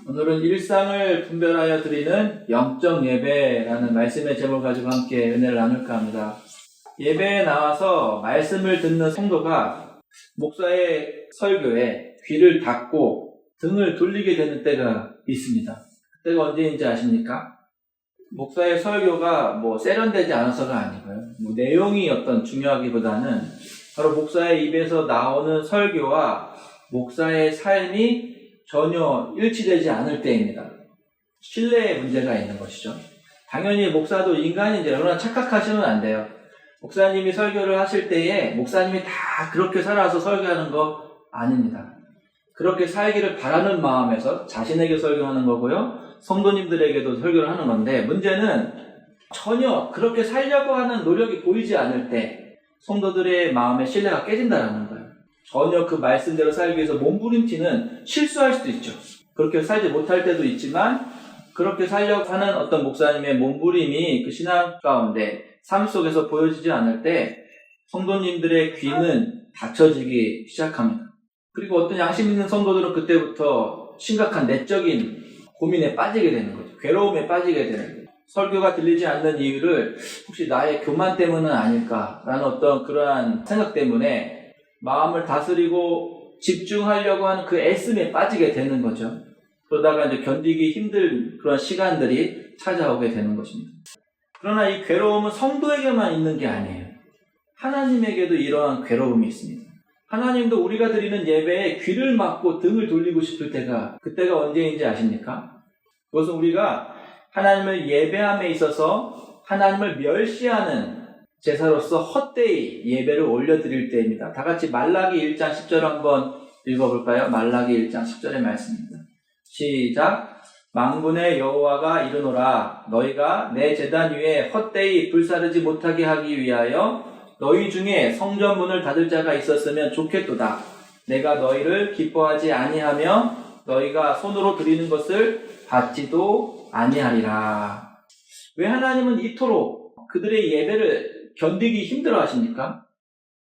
오늘은 일상을 분별하여 드리는 영적 예배라는 말씀의 제목을 가지고 함께 은혜를 나눌까 합니다. 예배에 나와서 말씀을 듣는 성도가 목사의 설교에 귀를 닫고 등을 돌리게 되는 때가 있습니다. 그때가 언제인지 아십니까? 목사의 설교가 세련되지 않아서가 아니고요. 내용이 중요하기보다는 바로 목사의 입에서 나오는 설교와 목사의 삶이 전혀 일치되지 않을 때입니다. 신뢰의 문제가 있는 것이죠. 당연히 목사도 인간인지 그러나 착각하시면 안 돼요. 목사님이 설교를 하실 때에 목사님이 다 그렇게 살아서 설교하는 거 아닙니다. 그렇게 살기를 바라는 마음에서 자신에게 설교하는 거고요. 성도님들에게도 설교를 하는 건데, 문제는 전혀 그렇게 살려고 하는 노력이 보이지 않을 때 성도들의 마음의 신뢰가 깨진다는 거예요. 전혀 그 말씀대로 살기 위해서 몸부림치는 실수할 수도 있죠. 그렇게 살지 못할 때도 있지만, 그렇게 살려고 하는 어떤 목사님의 몸부림이 그 신앙 가운데 삶 속에서 보여지지 않을 때 성도님들의 귀는 닫혀지기 시작합니다. 그리고 어떤 양심 있는 성도들은 그때부터 심각한 내적인 고민에 빠지게 되는 거죠. 괴로움에 빠지게 되는 거죠. 설교가 들리지 않는 이유를 혹시 나의 교만 때문은 아닐까라는 어떤 그러한 생각 때문에 마음을 다스리고 집중하려고 하는 그 애씀에 빠지게 되는 거죠. 그러다가 이제 견디기 힘든 그런 시간들이 찾아오게 되는 것입니다. 그러나 이 괴로움은 성도에게만 있는 게 아니에요. 하나님에게도 이러한 괴로움이 있습니다. 하나님도 우리가 드리는 예배에 귀를 막고 등을 돌리고 싶을 때가, 그때가 언제인지 아십니까? 그것은 우리가 하나님을 예배함에 있어서 하나님을 멸시하는 제사로서 헛되이 예배를 올려드릴 때입니다. 다 같이 말라기 1장 10절 한번 읽어볼까요? 말라기 1장 10절의 말씀입니다. 시작. 만군의 여호와가 이르노라. 너희가 내 제단 위에 헛되이 불사르지 못하게 하기 위하여 너희 중에 성전문을 닫을 자가 있었으면 좋겠도다. 내가 너희를 기뻐하지 아니하며 너희가 손으로 드리는 것을 받지도 아니하리라. 왜 하나님은 이토록 그들의 예배를 견디기 힘들어 하십니까?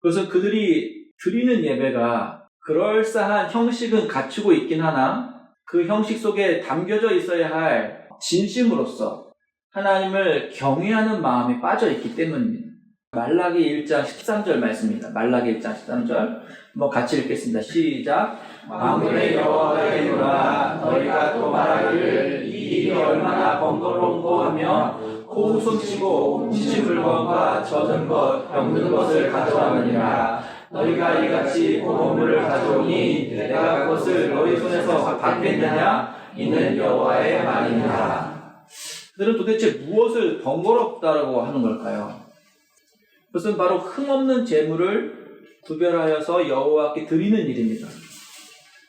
그것은 그들이 드리는 예배가 그럴싸한 형식은 갖추고 있긴 하나 그 형식 속에 담겨져 있어야 할 진심으로서 하나님을 경외하는 마음이 빠져 있기 때문입니다. 말라기 1장 13절 말씀입니다. 말라기 1장 13절 같이 읽겠습니다. 시작. 만군의 여호와가 이르노라. 너희가 또 말하기를 이 일이 얼마나 번거로운고 하며 코웃음치고 훔치신 물건과 젖은 것, 병든 것을 가져왔느니라. 너희가 이같이 보물을 가져오니 내가 그것을 너희 손에서 받겠느냐? 이는 여호와의 말이니라. 그들은 도대체 무엇을 번거롭다라고 하는 걸까요? 그것은 바로 흠없는 재물을 구별하여서 여호와께 드리는 일입니다.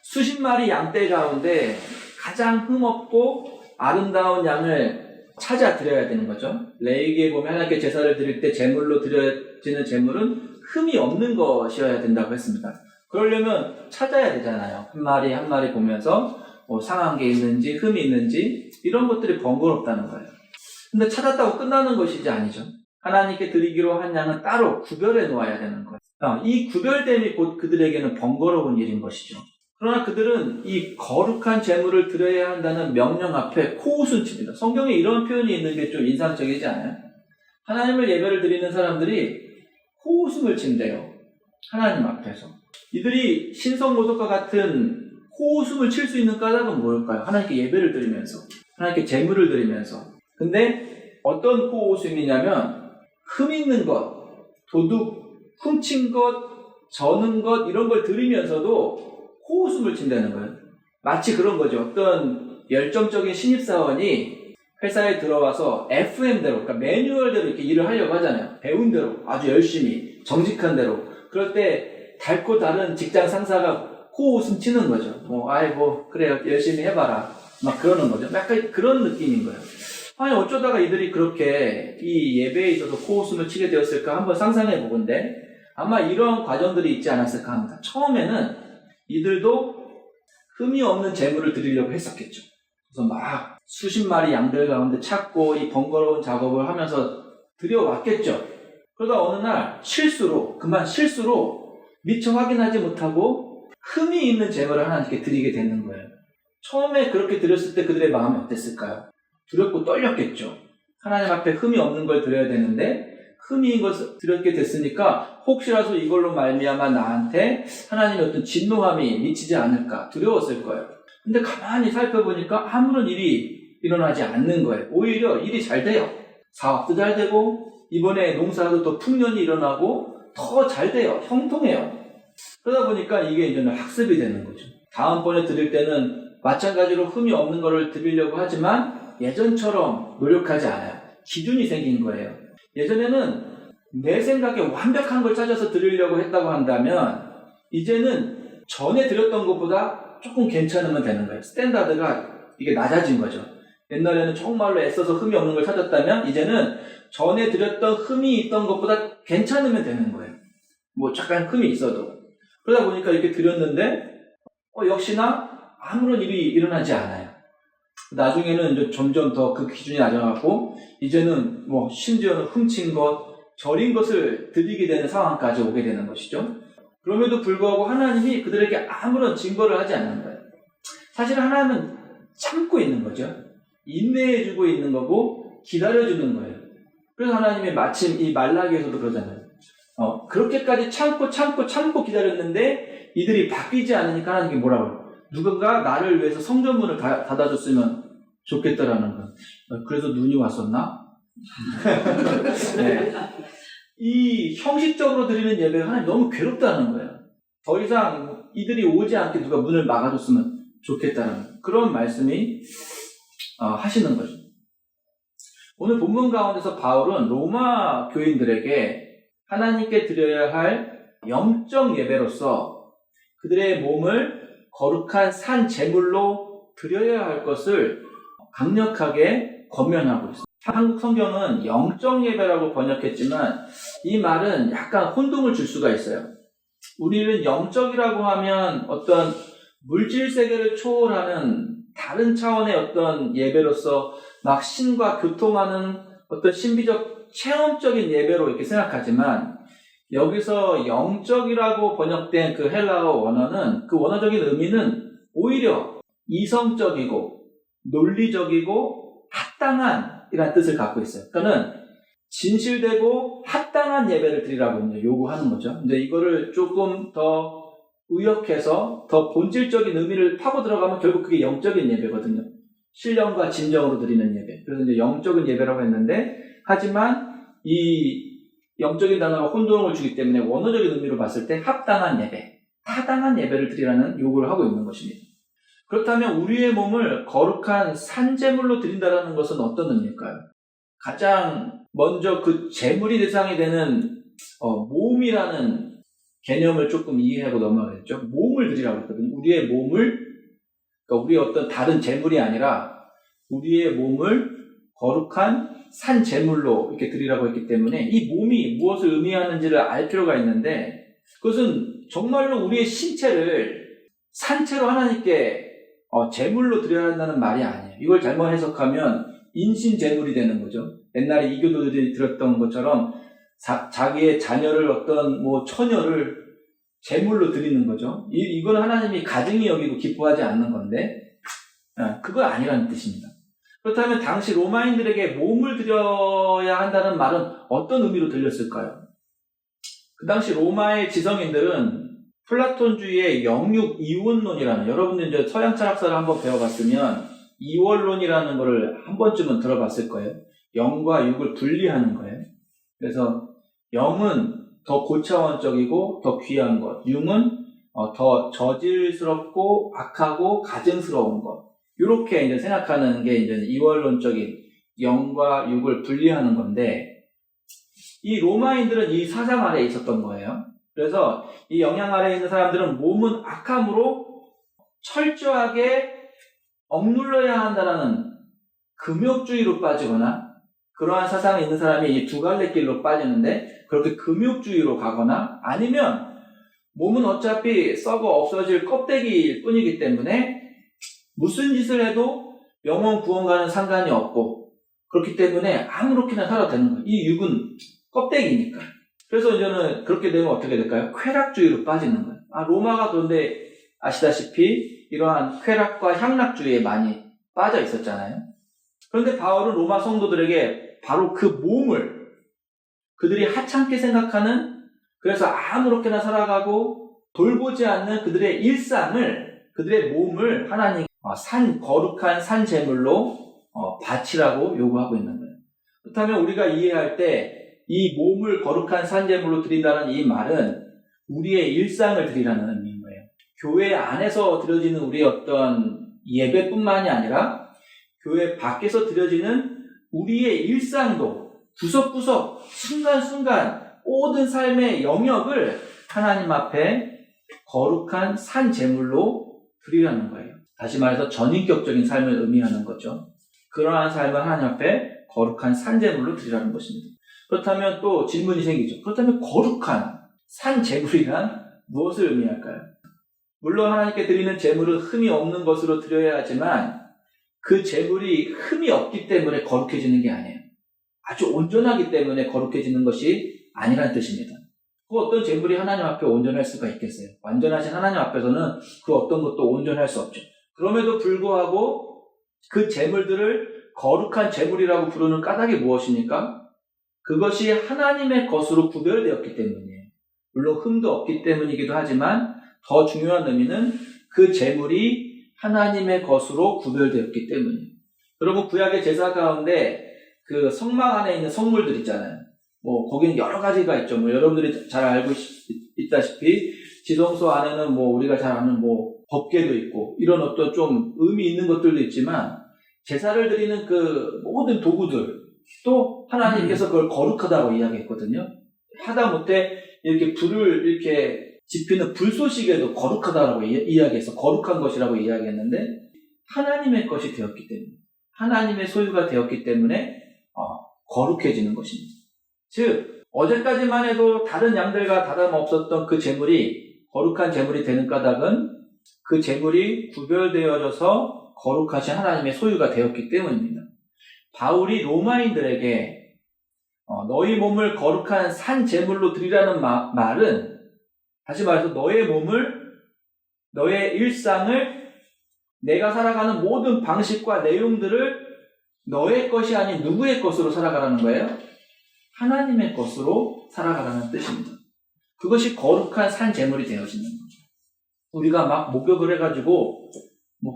수십 마리 양떼 가운데 가장 흠없고 아름다운 양을 찾아 드려야 되는 거죠. 레위기에 보면 하나님께 제사를 드릴 때 제물로 드려지는 제물은 흠이 없는 것이어야 된다고 했습니다. 그러려면 찾아야 되잖아요. 한 마리 한 마리 보면서 상한 게 있는지 흠이 있는지 이런 것들이 번거롭다는 거예요. 근데 찾았다고 끝나는 것이지 아니죠. 하나님께 드리기로 한 양은 따로 구별해 놓아야 되는 거예요. 이 구별됨이 곧 그들에게는 번거로운 일인 것이죠. 그러나 그들은 이 거룩한 제물을 드려야 한다는 명령 앞에 코웃음 칩니다. 성경에 이런 표현이 있는 게 좀 인상적이지 않아요? 하나님을 예배를 드리는 사람들이 코웃음을 친대요. 하나님 앞에서. 이들이 신성모독과 같은 코웃음을 칠 수 있는 까닭은 뭘까요? 하나님께 예배를 드리면서, 하나님께 제물을 드리면서. 근데 어떤 코웃음이냐면 흠 있는 것, 도둑, 훔친 것, 저는 것 이런 걸 드리면서도 코웃음을 친다는 거예요. 마치 그런 거죠. 어떤 열정적인 신입사원이 회사에 들어와서 FM대로, 그러니까 매뉴얼대로 이렇게 일을 하려고 하잖아요. 배운 대로, 아주 열심히, 정직한 대로. 그럴 때 닳고 다른 직장 상사가 코웃음 치는 거죠. 그래요. 열심히 해봐라. 막 그러는 거죠. 약간 그런 느낌인 거예요. 아니, 어쩌다가 이들이 그렇게 이 예배에 있어서 코웃음을 치게 되었을까 한번 상상해 보건데 아마 이런 과정들이 있지 않았을까 합니다. 처음에는 이들도 흠이 없는 제물을 드리려고 했었겠죠. 그래서 막 수십 마리 양들 가운데 찾고 이 번거로운 작업을 하면서 드려왔겠죠. 그러다 어느 날 실수로 미처 확인하지 못하고 흠이 있는 제물을 하나님께 드리게 되는 거예요. 처음에 그렇게 드렸을 때 그들의 마음이 어땠을까요? 두렵고 떨렸겠죠. 하나님 앞에 흠이 없는 걸 드려야 되는데 흠이 있는 것을 드렸게 됐으니까 혹시라도 이걸로 말미암아 나한테 하나님의 어떤 진노함이 미치지 않을까 두려웠을 거예요. 근데 가만히 살펴보니까 아무런 일이 일어나지 않는 거예요. 오히려 일이 잘 돼요. 사업도 잘 되고 이번에 농사도 더 풍년이 일어나고 더 잘 돼요. 형통해요. 그러다 보니까 이게 이제 학습이 되는 거죠. 다음번에 드릴 때는 마찬가지로 흠이 없는 거를 드리려고 하지만 예전처럼 노력하지 않아요. 기준이 생긴 거예요. 예전에는 내 생각에 완벽한 걸 찾아서 드리려고 했다고 한다면 이제는 전에 드렸던 것보다 조금 괜찮으면 되는 거예요. 스탠다드가 이게 낮아진 거죠. 옛날에는 정말로 애써서 흠이 없는 걸 찾았다면 이제는 전에 드렸던 흠이 있던 것보다 괜찮으면 되는 거예요. 뭐 잠깐 흠이 있어도. 그러다 보니까 이렇게 드렸는데 역시나 아무런 일이 일어나지 않아요. 나중에는 이제 점점 더 그 기준이 낮아가고 이제는 뭐 심지어는 훔친 것, 절인 것을 드리게 되는 상황까지 오게 되는 것이죠. 그럼에도 불구하고 하나님이 그들에게 아무런 증거를 하지 않는 거예요. 사실 하나님은 참고 있는 거죠. 인내해주고 있는 거고 기다려주는 거예요. 그래서 하나님이 마침 이 말라기에서도 그러잖아요. 그렇게까지 참고 기다렸는데 이들이 바뀌지 않으니까 하나님이 뭐라고 해요? 누군가 나를 위해서 성전문을 닫아줬으면 좋겠다라는 거. 그래서 눈이 왔었나? 네. 이 형식적으로 드리는 예배가 하나님 너무 괴롭다는 거예요. 더 이상 이들이 오지 않게 누가 문을 막아줬으면 좋겠다는 그런 말씀이 하시는 거죠. 오늘 본문 가운데서 바울은 로마 교인들에게 하나님께 드려야 할 영적 예배로서 그들의 몸을 거룩한 산 제물로 드려야 할 것을 강력하게 권면하고 있습니다. 한국 성경은 영적 예배라고 번역했지만 이 말은 약간 혼동을 줄 수가 있어요. 우리는 영적이라고 하면 어떤 물질 세계를 초월하는 다른 차원의 어떤 예배로서 막 신과 교통하는 어떤 신비적 체험적인 예배로 이렇게 생각하지만 여기서 영적이라고 번역된 그 헬라어 원어는 그 원어적인 의미는 오히려 이성적이고 논리적이고 합당한 이라는 뜻을 갖고 있어요. 그러니까는 진실되고 합당한 예배를 드리라고 요구하는 거죠. 근데 이거를 조금 더 의역해서 더 본질적인 의미를 파고 들어가면 결국 그게 영적인 예배거든요. 신령과 진정으로 드리는 예배. 그래서 이제 영적인 예배라고 했는데 하지만 이 영적인 단어가 혼동을 주기 때문에 원어적인 의미로 봤을 때 합당한 예배, 타당한 예배를 드리라는 요구를 하고 있는 것입니다. 그렇다면 우리의 몸을 거룩한 산제물로 드린다는 것은 어떤 의미일까요? 가장 먼저 그 제물이 대상이 되는 몸이라는 개념을 조금 이해하고 넘어가겠죠. 몸을 드리라고 했거든요. 우리의 몸을, 그러니까 우리의 어떤 다른 제물이 아니라 우리의 몸을 거룩한 산 제물로 이렇게 드리라고 했기 때문에 이 몸이 무엇을 의미하는지를 알 필요가 있는데 그것은 정말로 우리의 신체를 산채로 하나님께 제물로 드려야 한다는 말이 아니에요. 이걸 잘못 해석하면 인신제물이 되는 거죠. 옛날에 이교도들이 들었던 것처럼 자기의 자녀를 어떤 처녀를 제물로 드리는 거죠. 이건 하나님이 가증히 여기고 기뻐하지 않는 건데 그거 아니라는 뜻입니다. 그렇다면 당시 로마인들에게 몸을 드려야 한다는 말은 어떤 의미로 들렸을까요? 그 당시 로마의 지성인들은 플라톤주의의 영육 이원론이라는, 여러분들 이제 서양 철학사를 한번 배워봤으면 이원론이라는 거를 한 번쯤은 들어봤을 거예요. 영과 육을 분리하는 거예요. 그래서 영은 더 고차원적이고 더 귀한 것, 육은 더 저질스럽고 악하고 가증스러운 것. 이렇게 이제 생각하는 게 이제 이원론적인 영과 육을 분리하는 건데, 이 로마인들은 이 사상 아래에 있었던 거예요. 그래서 이 영향 아래에 있는 사람들은 몸은 악함으로 철저하게 억눌러야 한다는 금욕주의로 빠지거나, 그러한 사상이 있는 사람이 이 두 갈래 길로 빠지는데 그렇게 금욕주의로 가거나, 아니면 몸은 어차피 썩어 없어질 껍데기일 뿐이기 때문에 무슨 짓을 해도 영원 구원과는 상관이 없고, 그렇기 때문에 아무렇게나 살아도 되는 거예요. 이 육은 껍데기니까. 그래서 이제는 그렇게 되면 어떻게 될까요? 쾌락주의로 빠지는 거예요. 로마가 그런데 아시다시피 이러한 쾌락과 향락주의에 많이 빠져 있었잖아요. 그런데 바울은 로마 성도들에게 바로 그 몸을 그들이 하찮게 생각하는, 그래서 아무렇게나 살아가고 돌보지 않는 그들의 일상을, 그들의 몸을 하나님 거룩한 산 제물로 바치라고 요구하고 있는 거예요. 그렇다면 우리가 이해할 때 이 몸을 거룩한 산 제물로 드린다는 이 말은 우리의 일상을 드리라는 의미인 거예요. 교회 안에서 드려지는 우리의 어떤 예배뿐만이 아니라 교회 밖에서 드려지는 우리의 일상도 구석구석 순간순간 모든 삶의 영역을 하나님 앞에 거룩한 산 제물로 드리라는 거예요. 다시 말해서 전인격적인 삶을 의미하는 거죠. 그러한 삶을 하나님 앞에 거룩한 산 제물로 드리라는 것입니다. 그렇다면 또 질문이 생기죠. 그렇다면 거룩한 산 제물이란 무엇을 의미할까요? 물론 하나님께 드리는 제물은 흠이 없는 것으로 드려야 하지만 그 제물이 흠이 없기 때문에 거룩해지는 게 아니에요. 아주 온전하기 때문에 거룩해지는 것이 아니라는 뜻입니다. 그 어떤 제물이 하나님 앞에 온전할 수가 있겠어요? 완전하신 하나님 앞에서는 그 어떤 것도 온전할 수 없죠. 그럼에도 불구하고 그 제물들을 거룩한 제물이라고 부르는 까닭이 무엇입니까? 그것이 하나님의 것으로 구별되었기 때문이에요. 물론 흠도 없기 때문이기도 하지만 더 중요한 의미는 그 제물이 하나님의 것으로 구별되었기 때문이에요. 여러분, 구약의 제사 가운데 그 성막 안에 있는 성물들 있잖아요. 거기는 여러 가지가 있죠. 여러분들이 잘 알고 있다시피 지성소 안에는 우리가 잘 아는 법궤도 있고 이런 어떤 좀 의미 있는 것들도 있지만 제사를 드리는 그 모든 도구들 또 하나님께서 그걸 거룩하다고 이야기했거든요. 하다못해 이렇게 불을 이렇게 지피는 불쏘시개도 거룩하다고 이야기해서 거룩한 것이라고 이야기했는데 하나님의 것이 되었기 때문에, 하나님의 소유가 되었기 때문에 거룩해지는 것입니다. 즉 어제까지만 해도 다른 양들과 다름없었던 그 제물이 거룩한 제물이 되는 까닭은 그 제물이 구별되어져서 거룩하신 하나님의 소유가 되었기 때문입니다. 바울이 로마인들에게 너희 몸을 거룩한 산 제물로 드리라는 말은, 다시 말해서 너의 몸을, 너의 일상을, 내가 살아가는 모든 방식과 내용들을 너의 것이 아닌 누구의 것으로 살아가라는 거예요? 하나님의 것으로 살아가라는 뜻입니다. 그것이 거룩한 산 제물이 되어지는 거죠. 우리가 막 목욕을 해가지고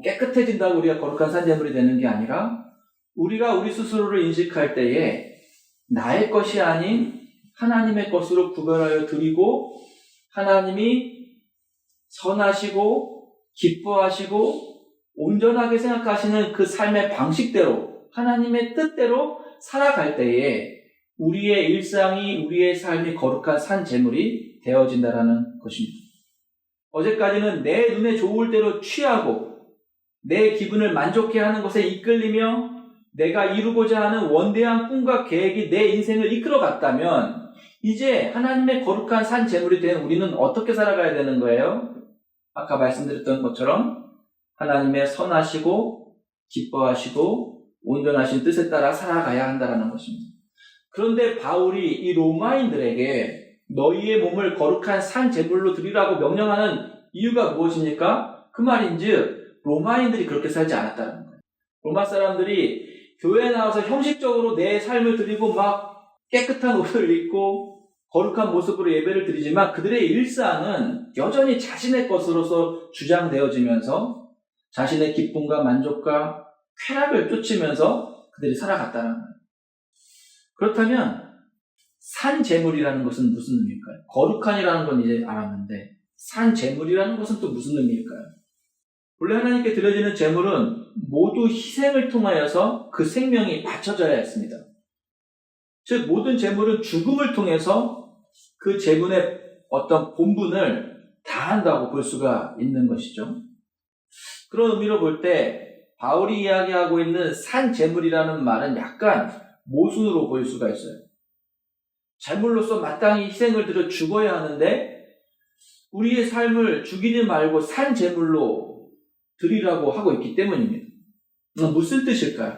깨끗해진다고 우리가 거룩한 산 제물이 되는 게 아니라 우리가 우리 스스로를 인식할 때에 나의 것이 아닌 하나님의 것으로 구별하여 드리고 하나님이 선하시고 기뻐하시고 온전하게 생각하시는 그 삶의 방식대로 하나님의 뜻대로 살아갈 때에 우리의 일상이, 우리의 삶이 거룩한 산 제물이 되어진다라는 것입니다. 어제까지는 내 눈에 좋을 대로 취하고 내 기분을 만족해 하는 것에 이끌리며 내가 이루고자 하는 원대한 꿈과 계획이 내 인생을 이끌어갔다면 이제 하나님의 거룩한 산 제물이 된 우리는 어떻게 살아가야 되는 거예요? 아까 말씀드렸던 것처럼 하나님의 선하시고 기뻐하시고 온전하신 뜻에 따라 살아가야 한다는 것입니다. 그런데 바울이 이 로마인들에게 너희의 몸을 거룩한 산 제물로 드리라고 명령하는 이유가 무엇입니까? 그 말인즉 로마인들이 그렇게 살지 않았다는 거예요. 로마 사람들이 교회에 나와서 형식적으로 내 삶을 드리고 막 깨끗한 옷을 입고 거룩한 모습으로 예배를 드리지만 그들의 일상은 여전히 자신의 것으로서 주장되어지면서 자신의 기쁨과 만족과 쾌락을 쫓으면서 그들이 살아갔다는 거예요. 그렇다면 산 제물이라는 것은 무슨 의미일까요? 거룩한이라는 건 이제 알았는데 산 제물이라는 것은 또 무슨 의미일까요? 원래 하나님께 드려지는 제물은 모두 희생을 통하여서 그 생명이 바쳐져야 했습니다. 즉 모든 제물은 죽음을 통해서 그 제물의 어떤 본분을 다한다고 볼 수가 있는 것이죠. 그런 의미로 볼 때 바울이 이야기하고 있는 산 제물이라는 말은 약간 모순으로 보일 수가 있어요. 제물로서 마땅히 희생을 들여 죽어야 하는데 우리의 삶을 죽이지 말고 산 제물로 드리라고 하고 있기 때문입니다. 무슨 뜻일까요?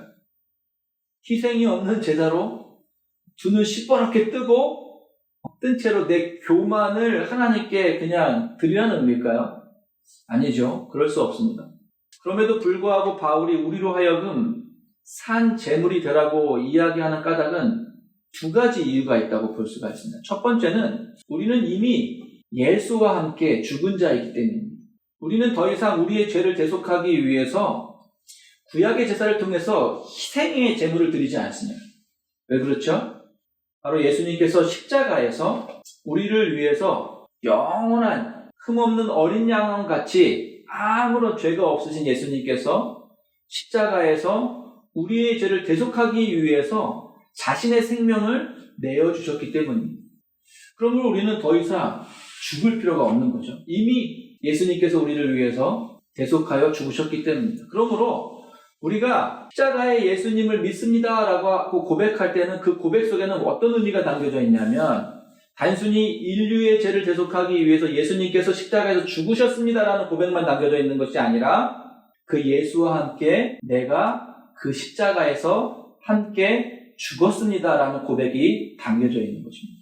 희생이 없는 제사로 두 눈 시퍼렇게 뜨고 뜬 채로 내 교만을 하나님께 그냥 드리라는 의미일까요? 아니죠. 그럴 수 없습니다. 그럼에도 불구하고 바울이 우리로 하여금 산 제물이 되라고 이야기하는 까닭은 두 가지 이유가 있다고 볼 수가 있습니다. 첫 번째는 우리는 이미 예수와 함께 죽은 자이기 때문입니다. 우리는 더 이상 우리의 죄를 대속하기 위해서 구약의 제사를 통해서 희생의 제물을 드리지 않습니다. 왜 그렇죠? 바로 예수님께서 십자가에서 우리를 위해서 영원한 흠없는 어린 양같이 아무런 죄가 없으신 예수님께서 십자가에서 우리의 죄를 대속하기 위해서 자신의 생명을 내어주셨기 때문입니다. 그러므로 우리는 더 이상 죽을 필요가 없는 거죠. 이미 예수님께서 우리를 위해서 대속하여 죽으셨기 때문입니다. 그러므로 우리가 십자가의 예수님을 믿습니다라고 하고 고백할 때는 그 고백 속에는 어떤 의미가 담겨져 있냐면 단순히 인류의 죄를 대속하기 위해서 예수님께서 십자가에서 죽으셨습니다라는 고백만 담겨져 있는 것이 아니라 그 예수와 함께 내가 그 십자가에서 함께 죽었습니다라는 고백이 담겨져 있는 것입니다.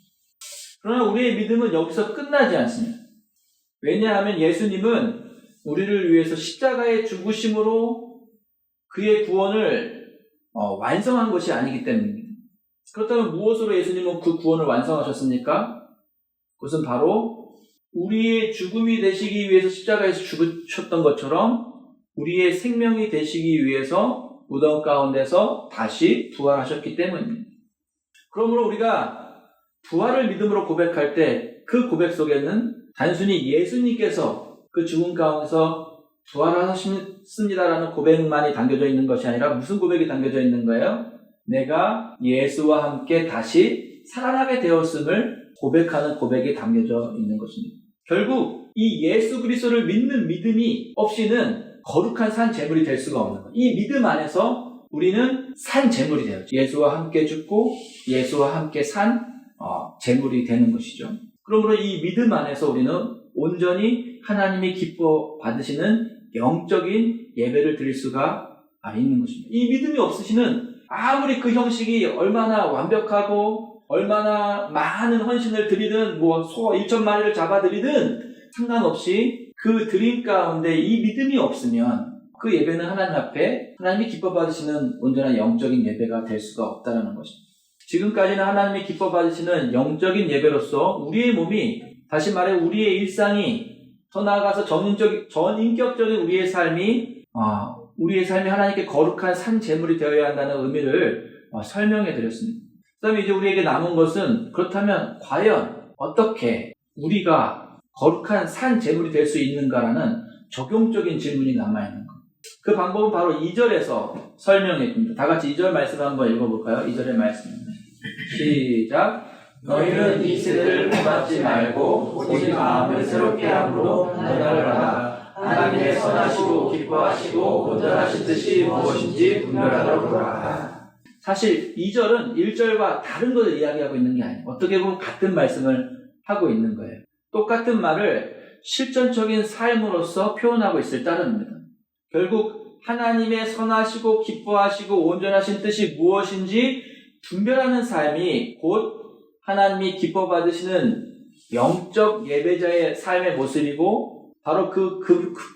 그러나 우리의 믿음은 여기서 끝나지 않습니다. 왜냐하면 예수님은 우리를 위해서 십자가의 죽으심으로 그의 구원을 완성한 것이 아니기 때문입니다. 그렇다면 무엇으로 예수님은 그 구원을 완성하셨습니까? 그것은 바로 우리의 죽음이 되시기 위해서 십자가에서 죽으셨던 것처럼 우리의 생명이 되시기 위해서 무덤 가운데서 다시 부활하셨기 때문입니다. 그러므로 우리가 부활을 믿음으로 고백할 때 그 고백 속에는 단순히 예수님께서 그 죽음 가운데서 부활하셨습니다라는 고백만이 담겨져 있는 것이 아니라 무슨 고백이 담겨져 있는 거예요? 내가 예수와 함께 다시 살아나게 되었음을 고백하는 고백이 담겨져 있는 것입니다. 결국 이 예수 그리스도를 믿는 믿음이 없이는 거룩한 산 제물이 될 수가 없는 거예요. 이 믿음 안에서 우리는 산 제물이 되었죠. 예수와 함께 죽고 예수와 함께 산 제물이 되는 것이죠. 그러므로 이 믿음 안에서 우리는 온전히 하나님이 기뻐 받으시는 영적인 예배를 드릴 수가 있는 것입니다. 이 믿음이 없으시는 아무리 그 형식이 얼마나 완벽하고 얼마나 많은 헌신을 드리든 소 1,000마리를 잡아드리든 상관없이 그 드림 가운데 이 믿음이 없으면 그 예배는 하나님 앞에 하나님이 기뻐 받으시는 온전한 영적인 예배가 될 수가 없다는 것입니다. 지금까지는 하나님이 기뻐 받으시는 영적인 예배로서 우리의 몸이, 다시 말해 우리의 일상이, 더 나아가서 전인격적인 우리의 삶이 하나님께 거룩한 산 제물이 되어야 한다는 의미를 설명해 드렸습니다. 그 다음에 이제 우리에게 남은 것은, 그렇다면 과연 어떻게 우리가 거룩한 산 제물이 될 수 있는가라는 적용적인 질문이 남아있는 것. 그 방법은 바로 2절에서 설명해 줍니다. 다 같이 2절 말씀을 한번 읽어볼까요? 2절의 말씀입니다. 시작. 너희는 이 세대를 본받지 말고 오직 마음을 새롭게 함으로 변화를 하라. 하나님의 선하시고 기뻐하시고 온전하신 뜻이 무엇인지 분별하도록 하라. 사실 2절은 1절과 다른 것을 이야기하고 있는 게 아니에요. 어떻게 보면 같은 말씀을 하고 있는 거예요. 똑같은 말을 실전적인 삶으로서 표현하고 있을 따름입니다. 결국 하나님의 선하시고 기뻐하시고 온전하신 뜻이 무엇인지 분별하는 삶이 곧 하나님이 기뻐 받으시는 영적 예배자의 삶의 모습이고, 바로 그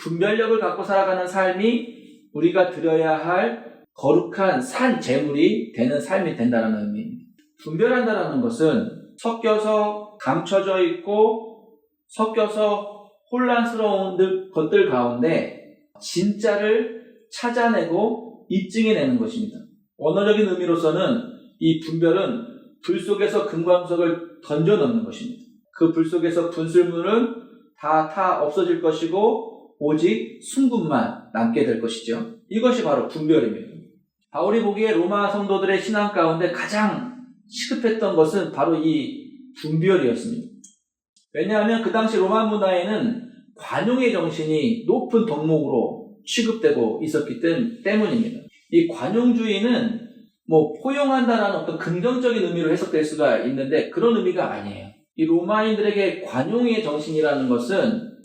분별력을 갖고 살아가는 삶이 우리가 드려야 할 거룩한 산 제물이 되는 삶이 된다는 의미입니다. 분별한다는 것은 섞여서 감춰져 있고 섞여서 혼란스러운 것들 가운데 진짜를 찾아내고 입증해내는 것입니다. 언어적인 의미로서는 이 분별은 불 속에서 금광석을 던져넣는 것입니다. 그 불 속에서 분술물은 다 없어질 것이고 오직 순금만 남게 될 것이죠. 이것이 바로 분별입니다. 바울이 보기에 로마 성도들의 신앙 가운데 가장 시급했던 것은 바로 이 분별이었습니다. 왜냐하면 그 당시 로마 문화에는 관용의 정신이 높은 덕목으로 취급되고 있었기 때문입니다. 이 관용주의는 포용한다라는 어떤 긍정적인 의미로 해석될 수가 있는데 그런 의미가 아니에요. 이 로마인들에게 관용의 정신이라는 것은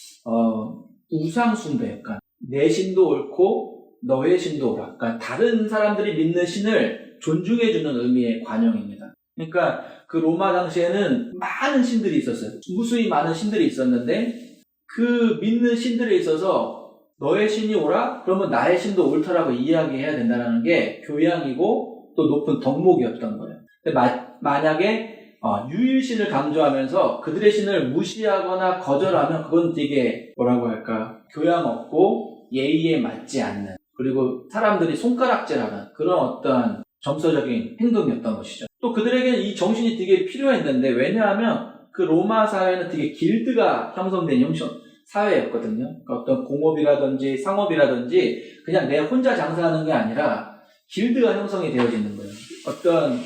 우상숭배, 그러니까 내 신도 옳고 너의 신도 옳아. 그러니까 다른 사람들이 믿는 신을 존중해주는 의미의 관용입니다. 그러니까 그 로마 당시에는 많은 신들이 있었어요. 무수히 많은 신들이 있었는데 그 믿는 신들에 있어서 너의 신이 옳아? 그러면 나의 신도 옳다라고 이야기해야 된다는 게 교양이고 또 높은 덕목이었던 거예요. 근데 만약에 유일신을 강조하면서 그들의 신을 무시하거나 거절하면 그건 되게 뭐라고 할까, 교양 없고 예의에 맞지 않는, 그리고 사람들이 손가락질하는 그런 어떠한 정서적인 행동이었던 것이죠. 또 그들에게는 이 정신이 되게 필요했는데, 왜냐하면 그 로마 사회는 되게 길드가 형성된 사회였거든요. 그러니까 어떤 공업이라든지 상업이라든지 그냥 내 혼자 장사하는 게 아니라 길드가 형성이 되어지는 거예요. 어떤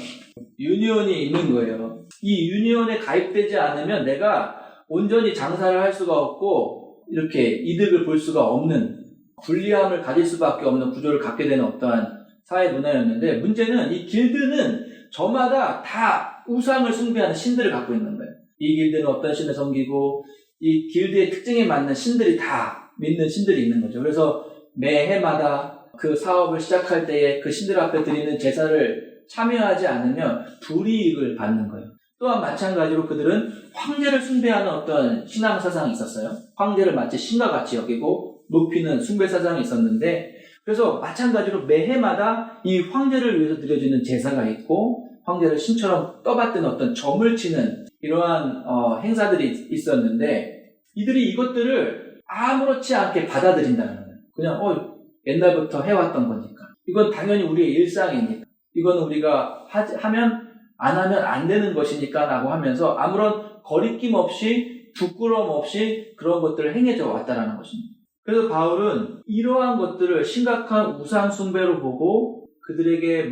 유니온이 있는 거예요. 이 유니온에 가입되지 않으면 내가 온전히 장사를 할 수가 없고 이렇게 이득을 볼 수가 없는, 불리함을 가질 수밖에 없는 구조를 갖게 되는 어떠한 사회 문화였는데, 문제는 이 길드는 저마다 다 우상을 숭배하는 신들을 갖고 있는 거예요. 이 길드는 어떤 신을 섬기고 이 길드의 특징에 맞는 신들이 다 믿는 신들이 있는 거죠. 그래서 매해마다 그 사업을 시작할 때에 그 신들 앞에 드리는 제사를 참여하지 않으면 불이익을 받는 거예요. 또한 마찬가지로 그들은 황제를 숭배하는 어떤 신앙 사상이 있었어요. 황제를 마치 신과 같이 여기고 높이는 숭배 사상이 있었는데, 그래서 마찬가지로 매해마다 이 황제를 위해서 드려지는 제사가 있고 황제를 신처럼 떠받드는 어떤 점을 치는 이러한 행사들이 있었는데, 이들이 이것들을 아무렇지 않게 받아들인다는 거예요. 그냥 옛날부터 해왔던 거니까, 이건 당연히 우리의 일상이니까, 이건 우리가 하면 안 하면 안 되는 것이니까 라고 하면서 아무런 거리낌 없이 부끄러움 없이 그런 것들을 행해져 왔다라는 것입니다. 그래서 바울은 이러한 것들을 심각한 우상 숭배로 보고 그들에게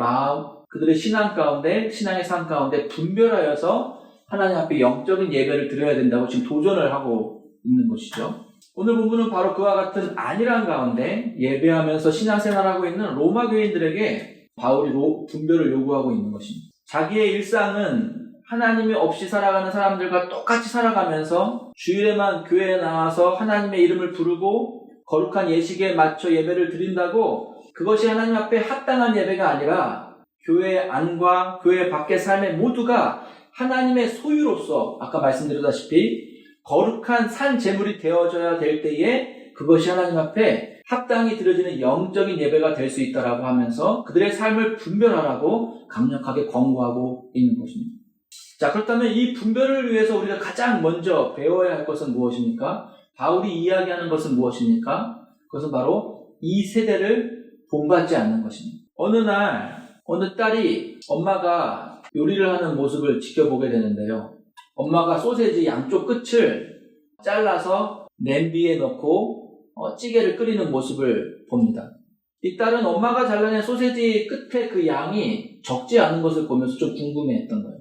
그들의 신앙 가운데, 신앙의 삶 가운데 분별하여서 하나님 앞에 영적인 예배를 드려야 된다고 지금 도전을 하고 있는 것이죠. 오늘 본문은 바로 그와 같은 안일한 가운데 예배하면서 신앙생활하고 있는 로마 교인들에게 바울이 분별을 요구하고 있는 것입니다. 자기의 일상은 하나님이 없이 살아가는 사람들과 똑같이 살아가면서 주일에만 교회에 나와서 하나님의 이름을 부르고 거룩한 예식에 맞춰 예배를 드린다고 그것이 하나님 앞에 합당한 예배가 아니라 교회 안과 교회 밖의 삶의 모두가 하나님의 소유로서 아까 말씀드렸다시피 거룩한 산 제물이 되어져야 될 때에 그것이 하나님 앞에 합당히 드려지는 영적인 예배가 될 수 있다라고 하면서 그들의 삶을 분별하라고 강력하게 권고하고 있는 것입니다. 자, 그렇다면 이 분별을 위해서 우리가 가장 먼저 배워야 할 것은 무엇입니까? 바울이 이야기하는 것은 무엇입니까? 그것은 바로 이 세대를 본받지 않는 것입니다. 어느 딸이 엄마가 요리를 하는 모습을 지켜보게 되는데요. 엄마가 소세지 양쪽 끝을 잘라서 냄비에 넣고 찌개를 끓이는 모습을 봅니다. 이 딸은 엄마가 잘라낸 소세지 끝에 그 양이 적지 않은 것을 보면서 좀 궁금해했던 거예요.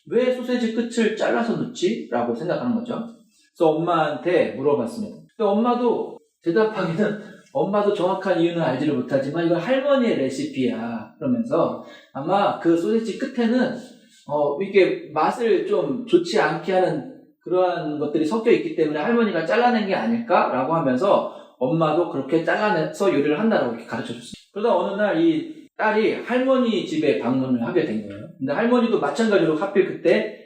왜 소세지 끝을 잘라서 넣지? 라고 생각하는 거죠. 그래서 엄마한테 물어봤습니다. 근데 엄마도 대답하기는 엄마도 정확한 이유는 알지를 못하지만 이건 할머니의 레시피야 그러면서 아마 그 소세지 끝에는 이게 맛을 좀 좋지 않게 하는 그러한 것들이 섞여 있기 때문에 할머니가 잘라낸 게 아닐까라고 하면서 엄마도 그렇게 잘라내서 요리를 한다라고 이렇게 가르쳐 줬어요. 그러다 어느 날 이 딸이 할머니 집에 방문을 하게 된 거예요. 근데 할머니도 마찬가지로 하필 그때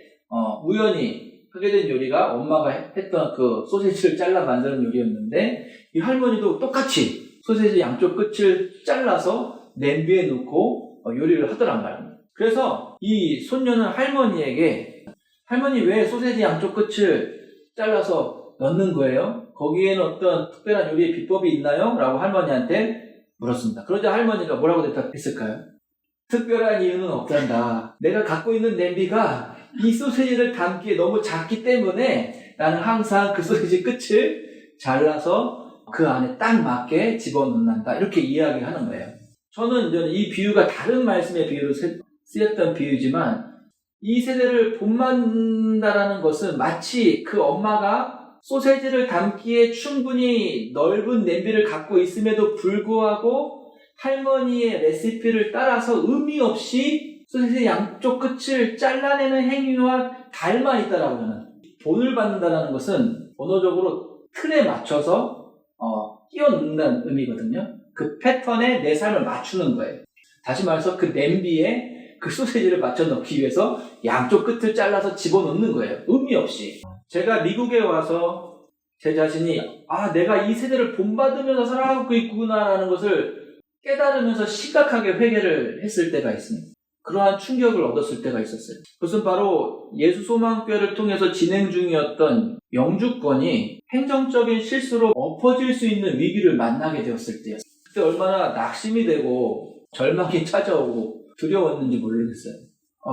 우연히 하게 된 요리가 엄마가 했던 그 소세지를 잘라 만드는 요리였는데 이 할머니도 똑같이 소세지 양쪽 끝을 잘라서 냄비에 넣고 요리를 하더란 말입니다. 그래서 이 손녀는 할머니에게 할머니 왜 소세지 양쪽 끝을 잘라서 넣는 거예요? 거기에는 어떤 특별한 요리의 비법이 있나요? 라고 할머니한테 물었습니다. 그러자 할머니가 뭐라고 대답했을까요? 특별한 이유는 없단다. 내가 갖고 있는 냄비가 이 소세지를 담기에 너무 작기 때문에 나는 항상 그 소세지 끝을 잘라서 그 안에 딱 맞게 집어넣는다. 이렇게 이야기하는 거예요. 저는 이 비유가 다른 말씀의 비유로 쓰였던 비유지만 이 세대를 본받는다라는 것은 마치 그 엄마가 소세지를 담기에 충분히 넓은 냄비를 갖고 있음에도 불구하고 할머니의 레시피를 따라서 의미 없이 소세지 양쪽 끝을 잘라내는 행위와 닮아 있다라고 하는, 본을 받는다는 것은 언어적으로 틀에 맞춰서 끼워 넣는다는 의미거든요. 그 패턴에 내 삶을 맞추는 거예요. 다시 말해서 그 냄비에 그 소세지를 맞춰 넣기 위해서 양쪽 끝을 잘라서 집어넣는 거예요. 의미 없이. 제가 미국에 와서 제 자신이 내가 이 세대를 본받으면서 살아가고 있구나라는 것을 깨달으면서 심각하게 회개를 했을 때가 있습니다. 그러한 충격을 얻었을 때가 있었어요. 그것은 바로 예수소망교회를 통해서 진행 중이었던 영주권이 행정적인 실수로 엎어질 수 있는 위기를 만나게 되었을 때였어요. 그때 얼마나 낙심이 되고 절망이 찾아오고 두려웠는지 모르겠어요.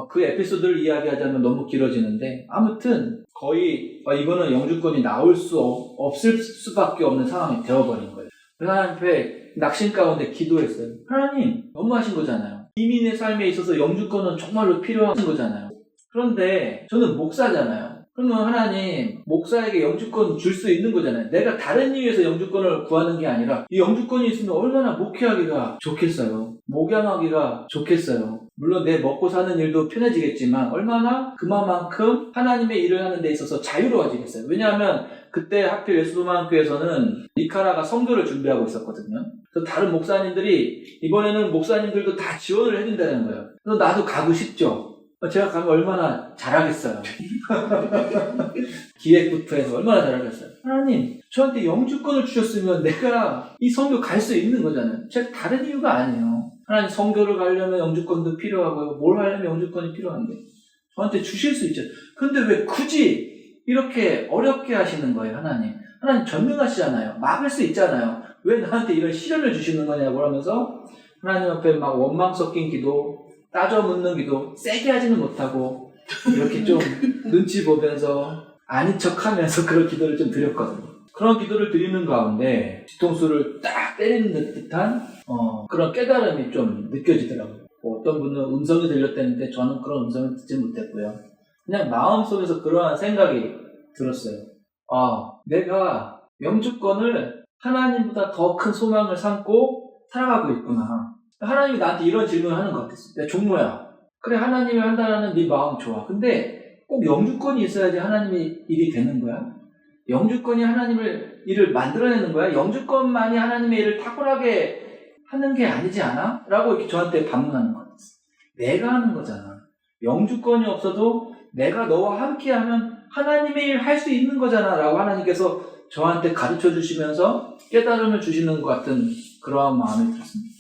그 에피소드를 이야기하자면 너무 길어지는데 아무튼 거의 이거는 영주권이 나올 수 없을 수밖에 없는 상황이 되어버린 거예요. 하나님 앞에 낙심 가운데 기도했어요. 하나님 너무하신 거잖아요. 이민의 삶에 있어서 영주권은 정말로 필요한 거잖아요. 그런데 저는 목사잖아요. 그러면 하나님 목사에게 영주권 줄 수 있는 거잖아요. 내가 다른 이유에서 영주권을 구하는 게 아니라 이 영주권이 있으면 얼마나 목회하기가 좋겠어요. 목양하기가 좋겠어요. 물론 내 먹고 사는 일도 편해지겠지만 얼마나 그만큼 하나님의 일을 하는 데 있어서 자유로워지겠어요. 왜냐하면 그때 하필 예수소망교회에서는 니카라가 선교를 준비하고 있었거든요. 그래서 다른 목사님들이 이번에는 목사님들도 다 지원을 해준다는 거예요. 그래서 나도 가고 싶죠. 제가 가면 얼마나 잘하겠어요. 기획부터 해서 얼마나 잘하겠어요. 하나님 저한테 영주권을 주셨으면 내가 이 선교 갈 수 있는 거잖아요. 제가 다른 이유가 아니에요. 하나님 선교를 가려면 영주권도 필요하고요. 뭘 하려면 영주권이 필요한데 저한테 주실 수 있죠. 근데 왜 굳이 이렇게 어렵게 하시는 거예요. 하나님 전능하시잖아요. 막을 수 있잖아요. 왜 나한테 이런 시련을 주시는 거냐고 하면서 하나님 앞에 막 원망 섞인 기도, 따져 묻는 기도, 세게 하지는 못하고 이렇게 좀 눈치 보면서 아닌 척하면서 그런 기도를 좀 드렸거든요. 그런 기도를 드리는 가운데 뒤통수를 딱 때리는 듯한 그런 깨달음이 좀 느껴지더라고요. 어떤 분은 음성이 들렸다는데 저는 그런 음성을 듣지 못했고요. 그냥 마음속에서 그러한 생각이 들었어요. 내가 영주권을 하나님보다 더 큰 소망을 삼고 살아가고 있구나. 하나님이 나한테 이런 질문을 하는 것 같았어. 야 종모야, 그래 하나님이 한다는 네 마음 좋아. 근데 꼭 영주권이 있어야지 하나님의 일이 되는 거야? 영주권이 하나님의 일을 만들어내는 거야? 영주권만이 하나님의 일을 탁월하게 하는 게 아니지 않아? 라고 이렇게 저한테 반문하는 것 같았어. 내가 하는 거잖아. 영주권이 없어도 내가 너와 함께하면 하나님의 일 할 수 있는 거잖아 라고 하나님께서 저한테 가르쳐 주시면서 깨달음을 주시는 것 같은 그러한 마음이 들었습니다.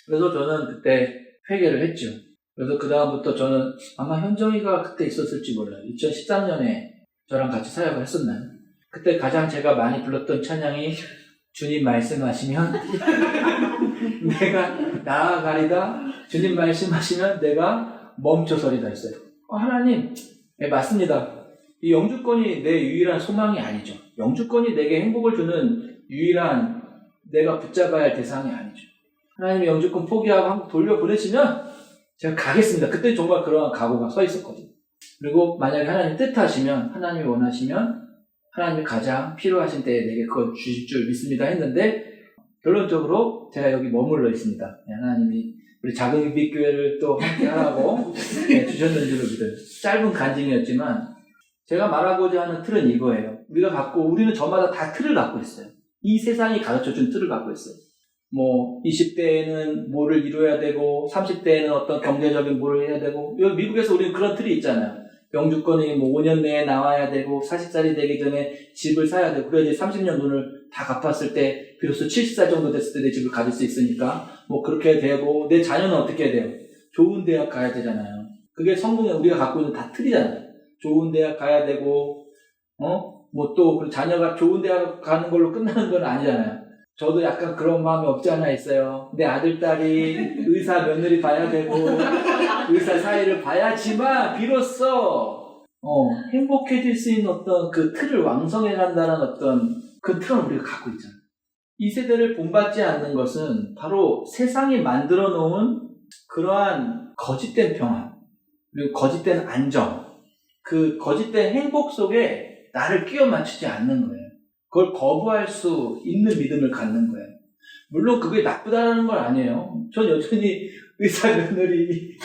그래서 저는 그때 회개를 했죠. 그래서 그 다음부터 저는 아마 현정이가 그때 있었을지 몰라요. 2013년에 저랑 같이 사역을 했었나요? 그때 가장 제가 많이 불렀던 찬양이 주님 말씀하시면 내가 나아가리다. 주님 말씀하시면 내가 멈춰서리다 했어요. 하나님, 네, 맞습니다. 이 영주권이 내 유일한 소망이 아니죠. 영주권이 내게 행복을 주는 유일한 내가 붙잡아야 할 대상이 아니죠. 하나님이 영주권 포기하고 한국 돌려보내시면 제가 가겠습니다. 그때 정말 그러한 각오가 서 있었거든요. 그리고 만약에 하나님 뜻하시면, 하나님이 원하시면 하나님이 가장 필요하신 때에 내게 그걸 주실 줄 믿습니다 했는데 결론적으로 제가 여기 머물러 있습니다. 하나님이 우리 작은 유빛교회를 또 함께 하라고 주셨는 줄을 믿어요. 짧은 간증이었지만 제가 말하고자 하는 틀은 이거예요. 우리는 저마다 다 틀을 갖고 있어요. 이 세상이 가르쳐준 틀을 갖고 있어요. 20대에는 뭐를 이루어야 되고 30대에는 어떤 경제적인 뭐를 해야 되고 여기 미국에서 우리는 그런 틀이 있잖아요. 영주권이 5년 내에 나와야 되고 40살이 되기 전에 집을 사야 되고 그래야지 30년 돈을 다 갚았을 때 비로소 70살 정도 됐을 때 내 집을 가질 수 있으니까 그렇게 되고 내 자녀는 어떻게 해야 돼요? 좋은 대학 가야 되잖아요. 그게 성공에 우리가 갖고 있는 다 틀이잖아요. 좋은 대학 가야 되고 또 자녀가 좋은 대학 가는 걸로 끝나는 건 아니잖아요. 저도 약간 그런 마음이 없지 않아 있어요. 내 아들, 딸이 의사 며느리 봐야 되고 의사 사이를 봐야지만 비로소 행복해질 수 있는 어떤 그 틀을 왕성해 간다는 어떤 그 틀을 우리가 갖고 있잖아요. 이 세대를 본받지 않는 것은 바로 세상이 만들어 놓은 그러한 거짓된 평안 그리고 거짓된 안정 그 거짓된 행복 속에 나를 끼워 맞추지 않는 거예요. 그걸 거부할 수 있는 믿음을 갖는 거예요. 물론 그게 나쁘다는 건 아니에요. 전 여전히 의사 며느리,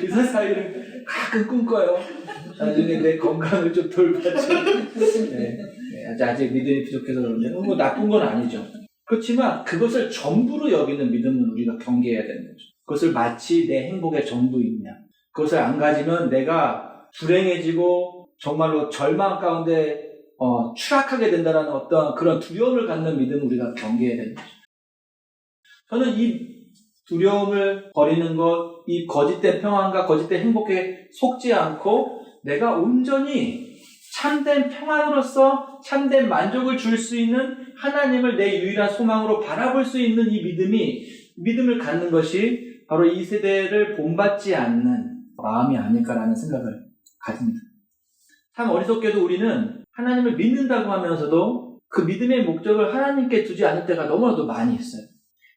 의사 사이를 가끔 꿈꿔요. 나중에 내 건강을 좀 돌봐주고. 아직 믿음이 부족해서 그런데 나쁜 건 아니죠. 그렇지만 그것을 전부로 여기는 믿음은 우리가 경계해야 되는 거죠. 그것을 마치 내 행복의 전부이냐. 그것을 안 가지면 내가 불행해지고 정말로 절망 가운데 추락하게 된다는 어떤 그런 두려움을 갖는 믿음을 우리가 경계해야 되는 거죠. 저는 이 두려움을 버리는 것, 이 거짓된 평안과 거짓된 행복에 속지 않고 내가 온전히 참된 평안으로서 참된 만족을 줄 수 있는 하나님을 내 유일한 소망으로 바라볼 수 있는 이 믿음을 갖는 것이 바로 이 세대를 본받지 않는 마음이 아닐까라는 생각을 가집니다. 참 어리석게도 우리는 하나님을 믿는다고 하면서도 그 믿음의 목적을 하나님께 두지 않을 때가 너무나도 많이 있어요.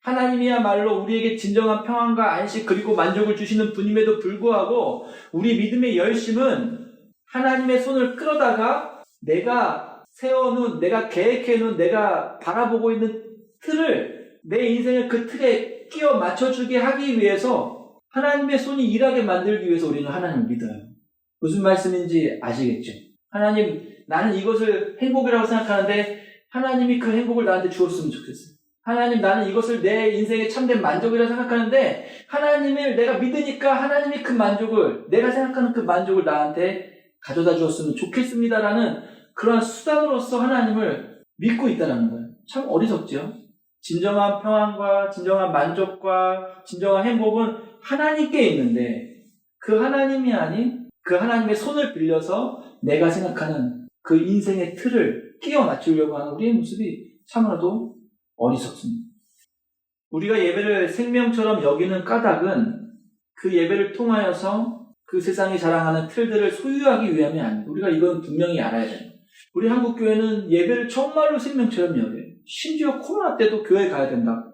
하나님이야말로 우리에게 진정한 평안과 안식 그리고 만족을 주시는 분임에도 불구하고 우리 믿음의 열심은 하나님의 손을 끌어다가 내가 세워놓은, 내가 계획해놓은, 내가 바라보고 있는 틀을 내 인생을 그 틀에 끼워 맞춰주게 하기 위해서 하나님의 손이 일하게 만들기 위해서 우리는 하나님을 믿어요. 무슨 말씀인지 아시겠죠? 하나님, 나는 이것을 행복이라고 생각하는데 하나님이 그 행복을 나한테 주었으면 좋겠어요. 하나님, 나는 이것을 내 인생의 참된 만족이라고 생각하는데 하나님을 내가 믿으니까 하나님이 그 만족을, 내가 생각하는 그 만족을 나한테 가져다 주었으면 좋겠습니다라는 그러한 수단으로서 하나님을 믿고 있다는 거예요. 참 어리석죠? 진정한 평안과 진정한 만족과 진정한 행복은 하나님께 있는데 그 하나님이 아닌 그 하나님의 손을 빌려서 내가 생각하는 그 인생의 틀을 끼워 맞추려고 하는 우리의 모습이 참으로도 어리석습니다. 우리가 예배를 생명처럼 여기는 까닭은 그 예배를 통하여서 그 세상이 자랑하는 틀들을 소유하기 위함이 아닙니다. 우리가 이건 분명히 알아야 돼요. 우리 한국교회는 예배를 정말로 생명처럼 여겨요. 심지어 코로나 때도 교회 가야 된다.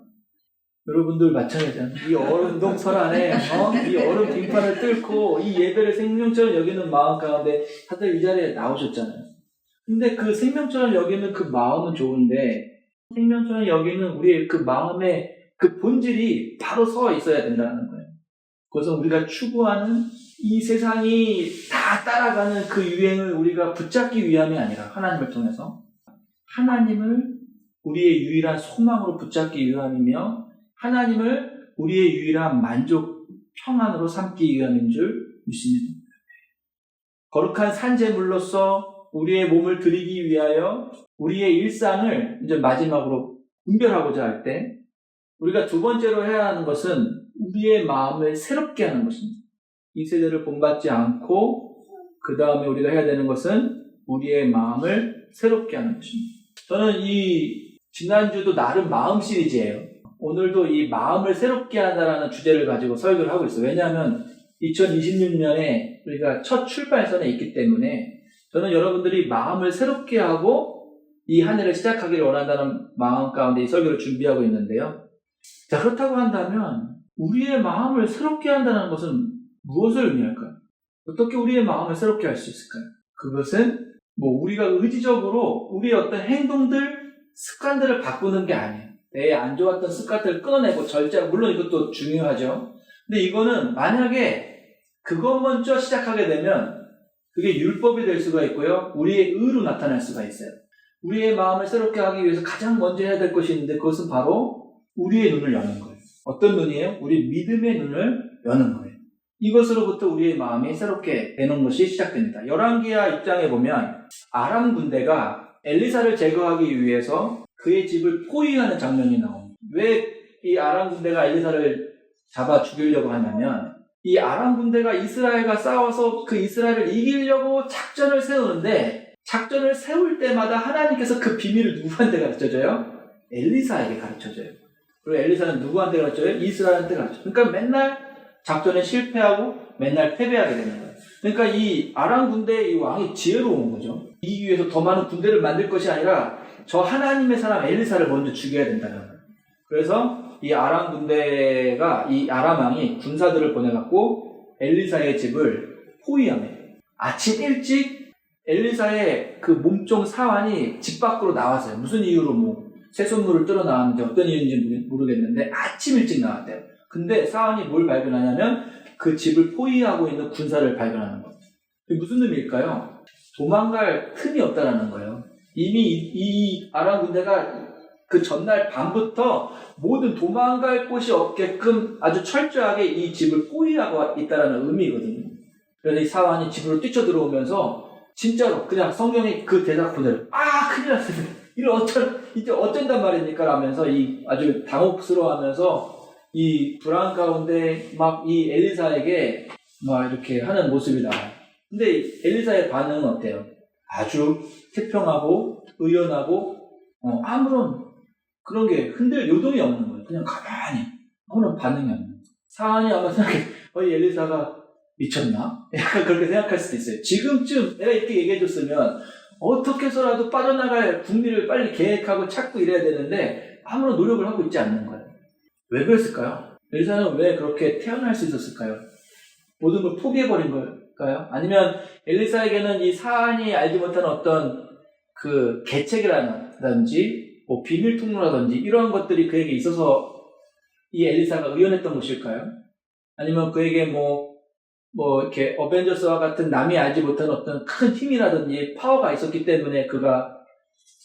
여러분들 마찬가지잖아요. 이 얼음 동설 안에 이 얼음 빙판을 뚫고 이 예배를 생명처럼 여기는 마음 가운데 다들 이 자리에 나오셨잖아요. 근데 그 생명처럼 여기는 그 마음은 좋은데 생명처럼 여기는 우리의 그 마음의 그 본질이 바로 서 있어야 된다는 거예요. 그래서 우리가 추구하는 이 세상이 다 따라가는 그 유행을 우리가 붙잡기 위함이 아니라 하나님을 통해서 하나님을 우리의 유일한 소망으로 붙잡기 위함이며 하나님을 우리의 유일한 만족, 평안으로 삼기 위함인 줄 믿습니다. 거룩한 산제물로서 우리의 몸을 드리기 위하여 우리의 일상을 이제 마지막으로 분별하고자 할 때 우리가 두 번째로 해야 하는 것은 우리의 마음을 새롭게 하는 것입니다. 이 세대를 본받지 않고 그 다음에 우리가 해야 되는 것은 우리의 마음을 새롭게 하는 것입니다. 저는 이 지난주도 나름 마음 시리즈예요. 오늘도 이 마음을 새롭게 한다라는 주제를 가지고 설교를 하고 있어요. 왜냐하면 2026년에 우리가 첫 출발선에 있기 때문에 저는 여러분들이 마음을 새롭게 하고 이 한 해를 시작하기를 원한다는 마음 가운데 이 설교를 준비하고 있는데요. 자, 그렇다고 한다면 우리의 마음을 새롭게 한다는 것은 무엇을 의미할까요? 어떻게 우리의 마음을 새롭게 할 수 있을까요? 그것은 우리가 의지적으로 우리의 어떤 행동들, 습관들을 바꾸는 게 아니에요. 내 안 좋았던 습관들을 끊어내고 물론 이것도 중요하죠. 근데 이거는 만약에 그것 먼저 시작하게 되면 그게 율법이 될 수가 있고요. 우리의 의로 나타날 수가 있어요. 우리의 마음을 새롭게 하기 위해서 가장 먼저 해야 될 것이 있는데 그것은 바로 우리의 눈을 여는 거예요. 어떤 눈이에요? 우리 믿음의 눈을 여는 거예요. 이것으로부터 우리의 마음이 새롭게 되는 것이 시작됩니다. 열왕기하 6장에 보면 아람 군대가 엘리사를 제거하기 위해서 그의 집을 포위하는 장면이 나옵니다. 왜 이 아람 군대가 엘리사를 잡아 죽이려고 하냐면 이 아람 군대가 이스라엘과 싸워서 그 이스라엘을 이기려고 작전을 세우는데 작전을 세울 때마다 하나님께서 그 비밀을 누구한테 가르쳐줘요? 엘리사에게 가르쳐줘요. 그리고 엘리사는 누구한테 가르쳐요? 이스라엘한테 가르쳐요. 그러니까 맨날 작전에 실패하고 맨날 패배하게 되는 거예요. 그러니까 이 아람 군대의 이 왕이 지혜로운 거죠. 이기기 위해서 더 많은 군대를 만들 것이 아니라 저 하나님의 사람 엘리사를 먼저 죽여야 된다는 거예요. 그래서 이 아람 군대가 이 아람 왕이 군사들을 보내갖고 엘리사의 집을 포위합니다. 아침 일찍 엘리사의 그 몸종 사환이 집 밖으로 나왔어요. 무슨 이유로 쇠손물을 뚫어 나왔는지 어떤 이유인지 모르겠는데 아침 일찍 나왔대요. 근데 사환이 뭘 발견하냐면 그 집을 포위하고 있는 군사를 발견하는 거예요. 그게 무슨 의미일까요? 도망갈 틈이 없다라는 거예요. 이미 이 아람 군대가 그 전날 밤부터 모든 도망갈 곳이 없게끔 아주 철저하게 이 집을 포위하고 있다는 의미거든요. 그래서 이 사환이 집으로 뛰쳐들어오면서 진짜로 그냥 성경의 그 대답 그대로 큰일 났습니다. 이제 어쩐단 말입니까? 라면서 이 아주 당혹스러워하면서 이 불안 가운데 막 이 엘리사에게 막 이렇게 하는 모습이 나와요. 근데 엘리사의 반응은 어때요? 아주 태평하고 의연하고 아무런 그런 게 요동이 없는 거예요. 그냥 가만히 아무런 반응이 없는 거예요. 사안이 아마 생각해 이 엘리사가 미쳤나? 약간 그렇게 생각할 수도 있어요. 지금쯤 내가 이렇게 얘기해줬으면 어떻게 해서라도 빠져나갈 국리를 빨리 계획하고 찾고 이래야 되는데 아무런 노력을 하고 있지 않는 거예요. 왜 그랬을까요? 엘리사는 왜 그렇게 태어날 수 있었을까요? 모든 걸 포기해버린 걸까요? 아니면 엘리사에게는 이 사안이 알지 못하는 어떤 그 계책이라든지 뭐 비밀 통로라든지 이러한 것들이 그에게 있어서 이 엘리사가 의연했던 것일까요? 아니면 그에게 뭐 이렇게 어벤져스와 같은 남이 알지 못한 어떤 큰 힘이라든지 파워가 있었기 때문에 그가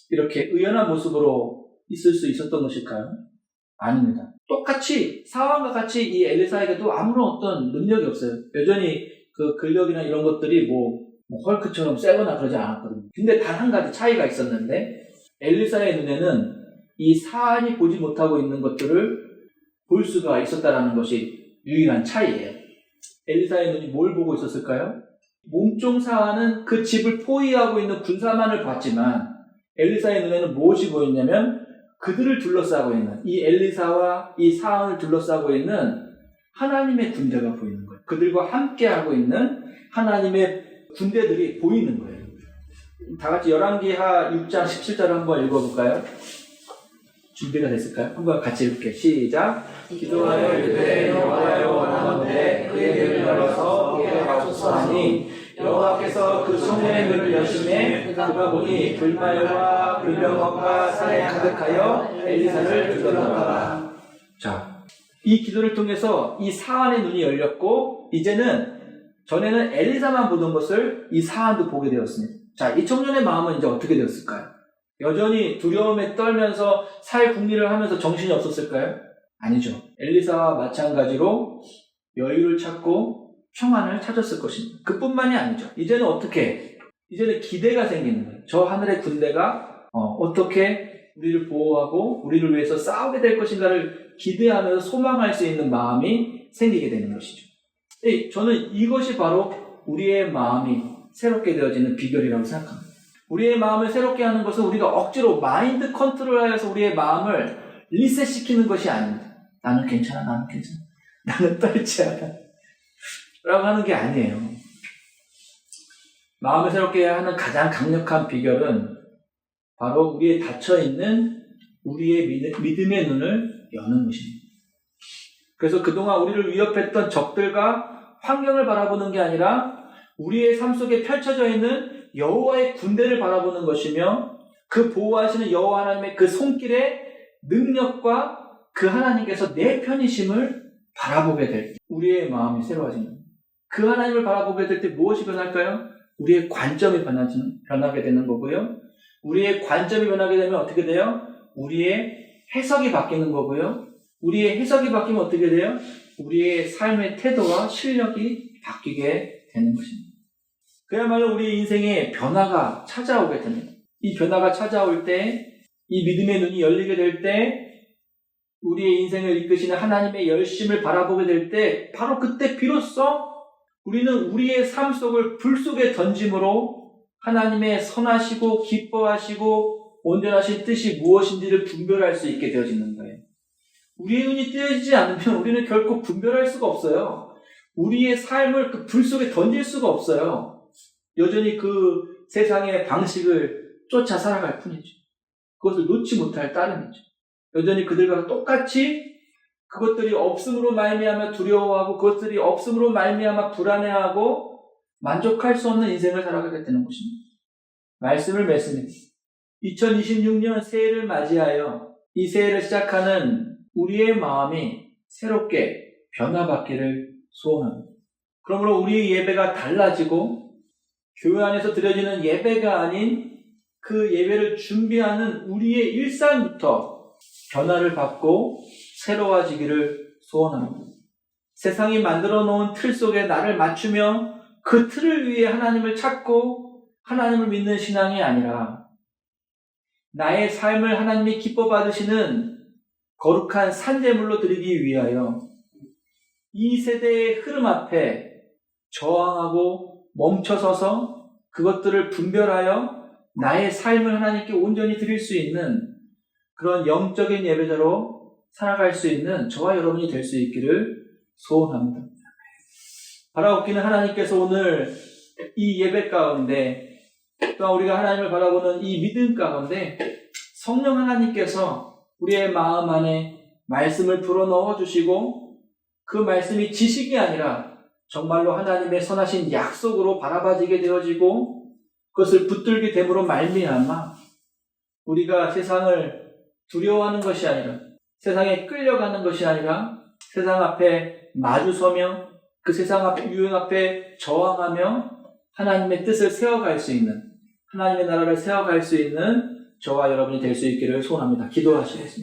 이렇게 의연한 모습으로 있을 수 있었던 것일까요? 아닙니다. 똑같이 사왕과 같이 이 엘리사에게도 아무런 어떤 능력이 없어요. 여전히 그 근력이나 이런 것들이 뭐 헐크처럼 세거나 그러지 않았거든요. 근데 단 한 가지 차이가 있었는데 엘리사의 눈에는 이 사안이 보지 못하고 있는 것들을 볼 수가 있었다라는 것이 유일한 차이예요. 엘리사의 눈이 뭘 보고 있었을까요? 몸종 사안은 그 집을 포위하고 있는 군사만을 봤지만 엘리사의 눈에는 무엇이 보였냐면 그들을 둘러싸고 있는 이 엘리사와 이 사안을 둘러싸고 있는 하나님의 군대가 보이는 거예요. 그들과 함께하고 있는 하나님의 군대들이 보이는 거예요. 다 같이 열왕기하 6장 17절을 한번 읽어볼까요? 준비가 됐을까요? 한번 같이 읽을게요. 시작. 기도하여 이르되 여호와여 원하건대 그의 뇌를 열어서 보게 하옵소서 하니 여호와께서 그 청년의 눈을 여심해 그가 보니 불말과 불병언과 살에 가득하여 엘리사를 들었더라. 자, 이 기도를 통해서 이 사안의 눈이 열렸고 이제는 전에는 엘리사만 보던 것을 이 사안도 보게 되었습니다. 자, 이 청년의 마음은 이제 어떻게 되었을까요? 여전히 두려움에 떨면서 살 궁리를 하면서 정신이 없었을까요? 아니죠. 엘리사와 마찬가지로 여유를 찾고 평안을 찾았을 것입니다. 그뿐만이 아니죠. 이제는 어떻게? 이제는 기대가 생기는 거예요. 저 하늘의 군대가 어떻게 우리를 보호하고 우리를 위해서 싸우게 될 것인가를 기대하면서 소망할 수 있는 마음이 생기게 되는 것이죠. 저는 이것이 바로 우리의 마음이 새롭게 되어지는 비결이라고 생각합니다. 우리의 마음을 새롭게 하는 것은 우리가 억지로 마인드 컨트롤하여서 우리의 마음을 리셋시키는 것이 아닙니다. 나는 괜찮아, 나는 괜찮아, 나는 떨지 않아 라고 하는 게 아니에요. 마음을 새롭게 하는 가장 강력한 비결은 바로 우리의 닫혀있는 우리의 믿음의 눈을 여는 것입니다. 그래서 그동안 우리를 위협했던 적들과 환경을 바라보는 게 아니라 우리의 삶 속에 펼쳐져 있는 여호와의 군대를 바라보는 것이며 그 보호하시는 여호와 하나님의 그 손길의 능력과 그 하나님께서 내 편이심을 바라보게 될 때 우리의 마음이 새로워집니다. 그 하나님을 바라보게 될 때 무엇이 변할까요? 우리의 관점이 변하게 되는 거고요. 우리의 관점이 변하게 되면 어떻게 돼요? 우리의 해석이 바뀌는 거고요. 우리의 해석이 바뀌면 어떻게 돼요? 우리의 삶의 태도와 실력이 바뀌게 되는 것입니다. 그야말로 우리 인생에 변화가 찾아오게 됩니다. 이 변화가 찾아올 때, 이 믿음의 눈이 열리게 될 때, 우리의 인생을 이끄시는 하나님의 열심을 바라보게 될 때, 바로 그때 비로소 우리는 우리의 삶 속을 불 속에 던짐으로 하나님의 선하시고 기뻐하시고 온전하신 뜻이 무엇인지를 분별할 수 있게 되어지는 거예요. 우리의 눈이 뜨여지지 않으면 우리는 결코 분별할 수가 없어요. 우리의 삶을 그 불 속에 던질 수가 없어요. 여전히 그 세상의 방식을 쫓아 살아갈 뿐이죠. 그것을 놓지 못할 따름이죠. 여전히 그들과 똑같이 그것들이 없음으로 말미암아 두려워하고 그것들이 없음으로 말미암아 불안해하고 만족할 수 없는 인생을 살아가게 되는 것입니다. 말씀을 맺습니다. 2026년 새해를 맞이하여 이 새해를 시작하는 우리의 마음이 새롭게 변화받기를 소원합니다. 그러므로 우리의 예배가 달라지고 교회 안에서 드려지는 예배가 아닌 그 예배를 준비하는 우리의 일상부터 변화를 받고 새로워지기를 소원합니다. 세상이 만들어 놓은 틀 속에 나를 맞추며 그 틀을 위해 하나님을 찾고 하나님을 믿는 신앙이 아니라 나의 삶을 하나님이 기뻐 받으시는 거룩한 산제물로 드리기 위하여 이 세대의 흐름 앞에 저항하고 멈춰서서 그것들을 분별하여 나의 삶을 하나님께 온전히 드릴 수 있는 그런 영적인 예배자로 살아갈 수 있는 저와 여러분이 될 수 있기를 소원합니다. 바라옵기는 하나님께서 오늘 이 예배 가운데 또한 우리가 하나님을 바라보는 이 믿음 가운데 성령 하나님께서 우리의 마음 안에 말씀을 불어넣어 주시고 그 말씀이 지식이 아니라 정말로 하나님의 선하신 약속으로 바라봐지게 되어지고 그것을 붙들게 됨으로 말미암아 우리가 세상을 두려워하는 것이 아니라 세상에 끌려가는 것이 아니라 세상 앞에 마주서며 그 세상 앞에 유행 앞에 저항하며 하나님의 뜻을 세워갈 수 있는 하나님의 나라를 세워갈 수 있는 저와 여러분이 될 수 있기를 소원합니다. 기도하시겠습니다.